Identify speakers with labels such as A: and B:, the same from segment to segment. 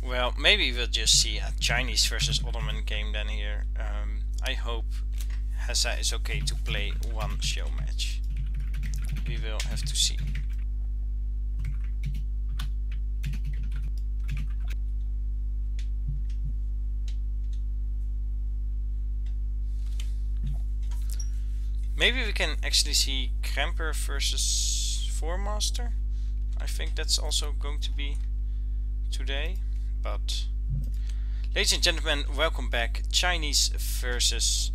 A: Well, maybe we'll just see a Chinese versus Ottoman game then here. I hope Hessa is okay to play one show match. We will have to see. Maybe we can actually see Kremper versus Fourmaster. I think that's also going to be today. But ladies and gentlemen, welcome back. Chinese versus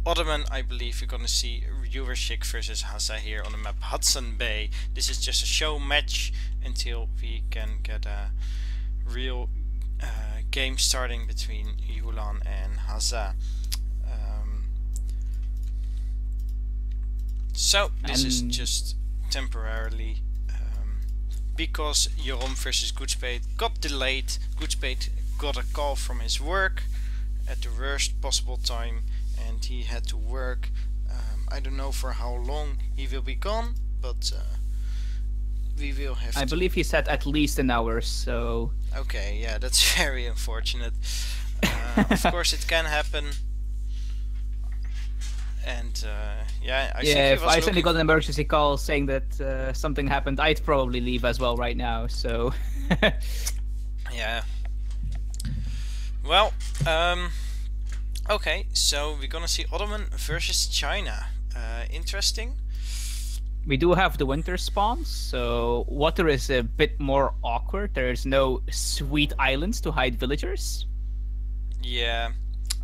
A: Ottoman. I believe we're gonna see Eurashik versus Hassa here on the map Hudson Bay. This is just a show match until we can get a real game starting between Yulan and Hassa. So this is just temporarily because Jeroen versus Goodspade got delayed. Goodspade got a call from his work at the worst possible time and he had to work. I don't know for how long he will be gone, but we will have
B: I believe he said at least an hour, so...
A: Okay, yeah, that's very unfortunate. Of course it can happen. And yeah, I think
B: if I suddenly got an emergency call saying that something happened, I'd probably leave as well right now, so...
A: Yeah. Well, okay, so we're gonna see Ottoman versus China. Interesting.
B: We do have the winter spawns, so water is a bit more awkward. There's no sweet islands to hide villagers.
A: Yeah,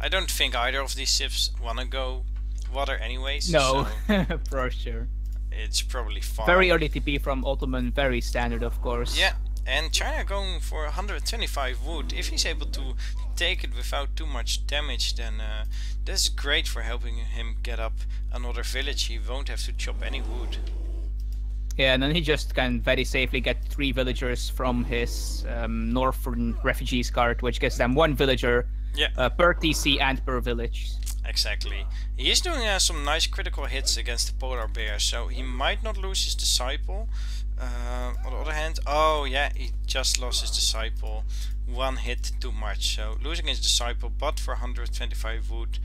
A: I don't think either of these ships wanna go water anyways.
B: No,
A: so
B: for sure.
A: it's probably fine.
B: Very early TP from Ottoman, very standard, of course.
A: Yeah, and China going for 125 wood. If he's able to take it without too much damage, then that's great for helping him get up another village. He won't have to chop any wood.
B: Yeah, and then he just can very safely get 3 villagers from his northern refugees card, which gets them 1 villager per TC and per village.
A: Exactly. He is doing some nice critical hits against the polar bear, so he might not lose his disciple. On the other hand, oh yeah, he just lost his disciple. 1 hit too much, so losing his disciple, but for 125 wood,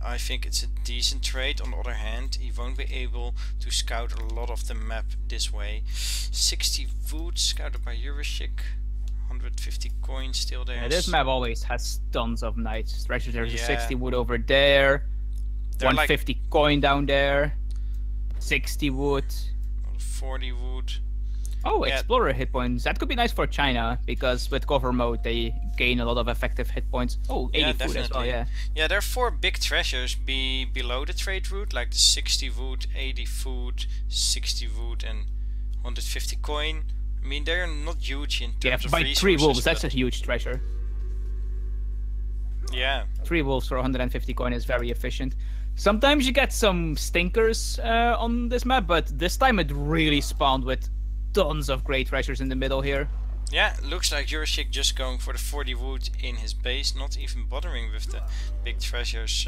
A: I think it's a decent trade. On the other hand, he won't be able to scout a lot of the map this way. 60 wood scouted by Eurashik. 150 coins still there.
B: Yeah, this map always has tons of nice treasures. There's a
A: Yeah.
B: 60 wood over there,
A: They're
B: 150 coin down there, 60 wood.
A: 40 wood.
B: Oh,
A: Yeah.
B: Explorer hit points. That could be nice for China, because with cover mode they gain a lot of effective hit points. Oh, 80
A: Yeah,
B: food as well,
A: definitely.
B: yeah.
A: Yeah, there are 4 big treasures below the trade route, like the 60 wood, 80 food, 60 wood, and 150 coin. I mean, they're not huge in terms of
B: By
A: resources.
B: 3 wolves, that's a
A: but
B: huge treasure.
A: yeah,
B: 3 wolves for 150 coin is very efficient. Sometimes you get some stinkers on this map, but this time it really spawned with tons of great treasures in the middle here.
A: yeah. Looks like Eurashik just going for the 40 wood in his base, not even bothering with the big treasures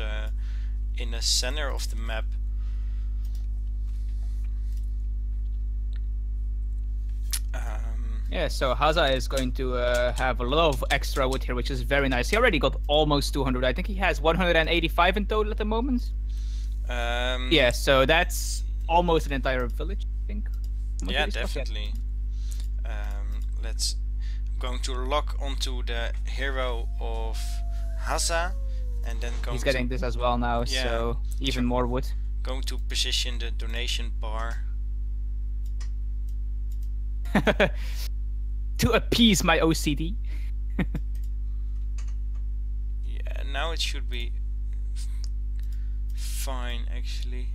A: in the center of the map.
B: Yeah, so Haza is going to have a lot of extra wood here, which is very nice. He already got almost 200. I think he has 185 in total at the moment. Yeah, so that's almost an entire village, I think.
A: Yeah, definitely. Let's going to lock onto the hero of Hassa, and then going
B: He's getting this as well now,
A: Yeah.
B: so even more wood.
A: going to position the donation bar.
B: To appease my OCD.
A: Yeah, now it should be fine actually.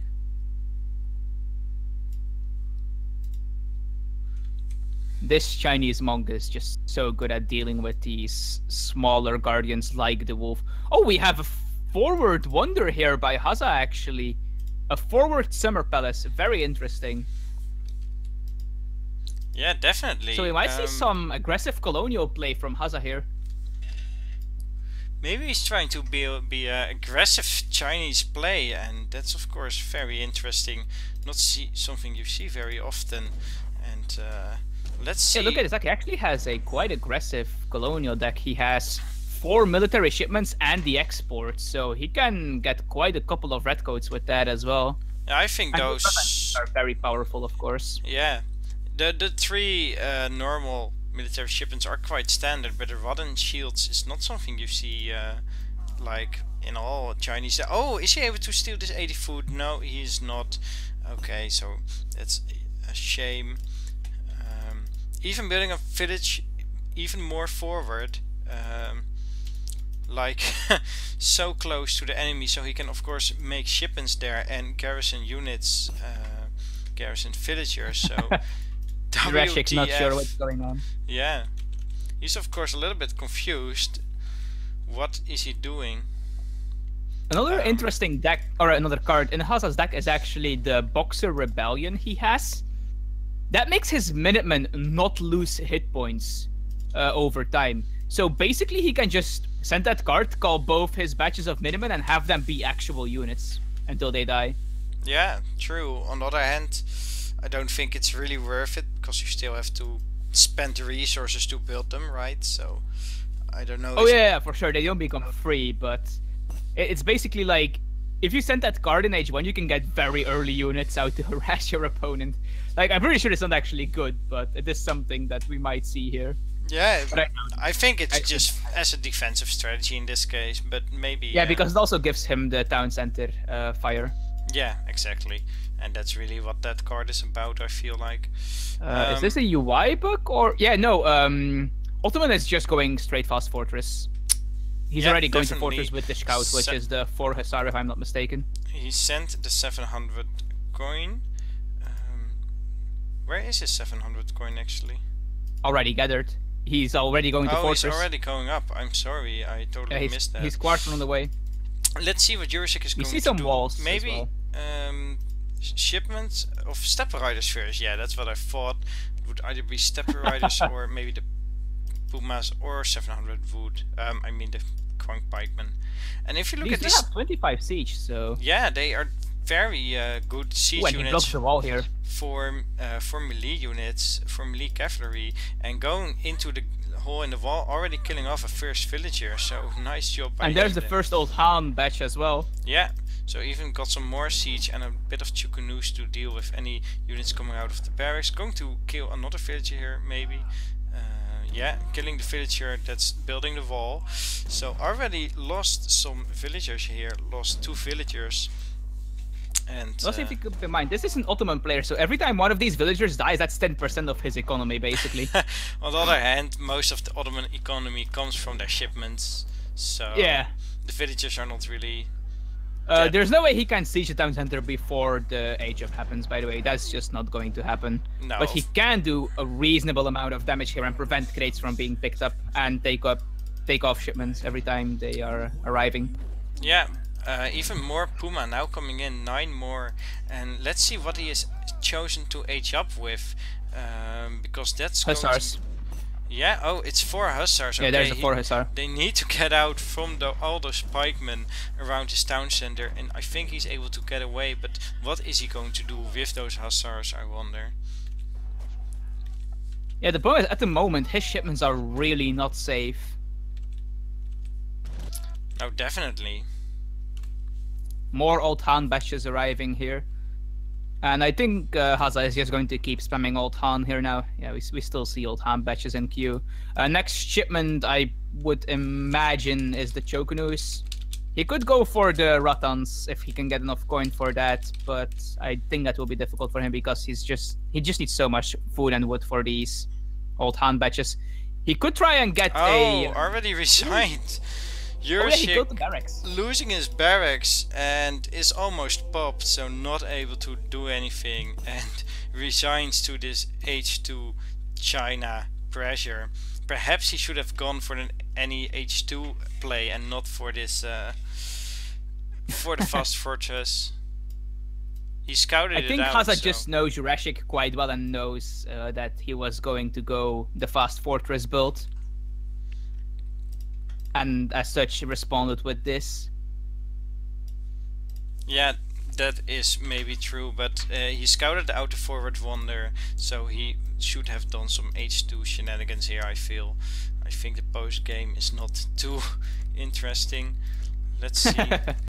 B: This Chinese monk is just so good at dealing with these smaller guardians like the wolf. Oh, we have a forward wonder here by Haza, actually. A forward summer palace. Very interesting.
A: Yeah, definitely.
B: So we might see some aggressive colonial play from Haza here.
A: Maybe he's trying to be a aggressive Chinese play, and that's of course very interesting. Not something you see very often. And Let's see.
B: Yeah, look at this deck. He actually has a quite aggressive colonial deck. He has 4 military shipments and the exports, so he can get quite a couple of redcoats with that as well.
A: Yeah, I think
B: And
A: those
B: are very powerful, of course.
A: Yeah, the 3 normal military shipments are quite standard, but the rod and shields is not something you see like in all Chinese. Oh, is he able to steal this 80 food? No, he is not. Okay, so that's a shame. Even building a village even more forward, like so close to the enemy, so he can of course make shipments there and garrison units, garrison villagers. So
B: Rashik's not sure
A: WTF.
B: what's going on.
A: Yeah, he's of course a little bit confused. What is he doing?
B: Another interesting deck, or another card in Haza's deck, is actually the Boxer Rebellion he has. That makes his Minutemen not lose hit points over time. So basically he can just send that card, call both his batches of Minutemen, and have them be actual units until they die.
A: Yeah, true. On the other hand, I don't think it's really worth it, because you still have to spend the resources to build them, right? So I don't know.
B: Oh yeah, for sure. They don't become free, but it's basically like, if you send that card in Age 1, you can get very early units out to harass your opponent. Like, I'm pretty sure it's not actually good, but it is something that we might see here.
A: Yeah,
B: But
A: I think it's just as a defensive strategy in this case, but maybe...
B: yeah, because it also gives him the town center fire.
A: Yeah, exactly. And that's really what that card is about, I feel like.
B: Is this a UI bug, or... Yeah, no, Ottoman is just going straight fast fortress. He's already going to fortress with the scout, which is the 4 Hussar, if I'm not mistaken.
A: He sent the 700 coin. Where is his 700 coin actually?
B: Already gathered. He's already going to fortress.
A: Oh, he's already going up. I'm sorry, I totally missed that.
B: He's quarter on the way.
A: Let's see what Jurasik is going to do.
B: We see some walls
A: Maybe
B: as well.
A: Shipments of Steppe Riders first. Yeah, that's what I thought. It would either be Steppe Riders or maybe the Pumas or 700 wood. I mean the Quank Pikemen. And if you look at
B: these, they have 25 siege, so
A: yeah, they are very good siege
B: he
A: units.
B: blocks the wall here.
A: For melee units, for melee cavalry, and going into the hole in the wall, already killing off a first villager. So nice job by
B: And there's the first Old Han batch as well.
A: Yeah, so even got some more siege and a bit of Chukunus to deal with any units coming out of the barracks. Going to kill another villager here, maybe. Yeah, killing the villager that's building the wall. So already lost some villagers here, lost 2 villagers. And
B: also, if you keep in mind, this is an Ottoman player, so every time one of these villagers dies, that's 10% of his economy, basically.
A: On the other hand, most of the Ottoman economy comes from their shipments, so
B: yeah,
A: the villagers are not really...
B: there's no way he can siege the town center before the age up happens, by the way. That's just not going to happen.
A: No.
B: But he can do a reasonable amount of damage here and prevent crates from being picked up and take off shipments every time they are arriving.
A: Yeah. Even more Puma now coming in, 9 more, and let's see what he has chosen to age up with, because that's
B: Hussars.
A: Yeah, oh, it's 4 Hussars.
B: Yeah,
A: okay,
B: there's a 4 Hussar.
A: They need to get out from all those pikemen around his town center, and I think he's able to get away, but what is he going to do with those Hussars, I wonder?
B: Yeah, the problem is, at the moment, his shipments are really not safe.
A: Oh, definitely.
B: More Old Han batches arriving here. And I think Haza is just going to keep spamming Old Han here now. Yeah, we still see Old Han batches in queue. Next shipment, I would imagine, is the Chokunus. He could go for the Ratans if he can get enough coin for that, but I think that will be difficult for him because he just needs so much food and wood for these Old Han batches. He could try and get
A: already resigned.
B: He built the barracks.
A: Losing his barracks and is almost popped, so not able to do anything, and resigns to this H2 China pressure. Perhaps he should have gone for any H2 play and not for this for the fast fortress. He scouted it out.
B: I think Haza just knows Jurasik quite well and knows that he was going to go the fast fortress build. And as such, responded with this.
A: Yeah, That is maybe true, but he scouted out the forward wonder, so he should have done some H2 shenanigans here, I feel. I think the post game is not too interesting. Let's see.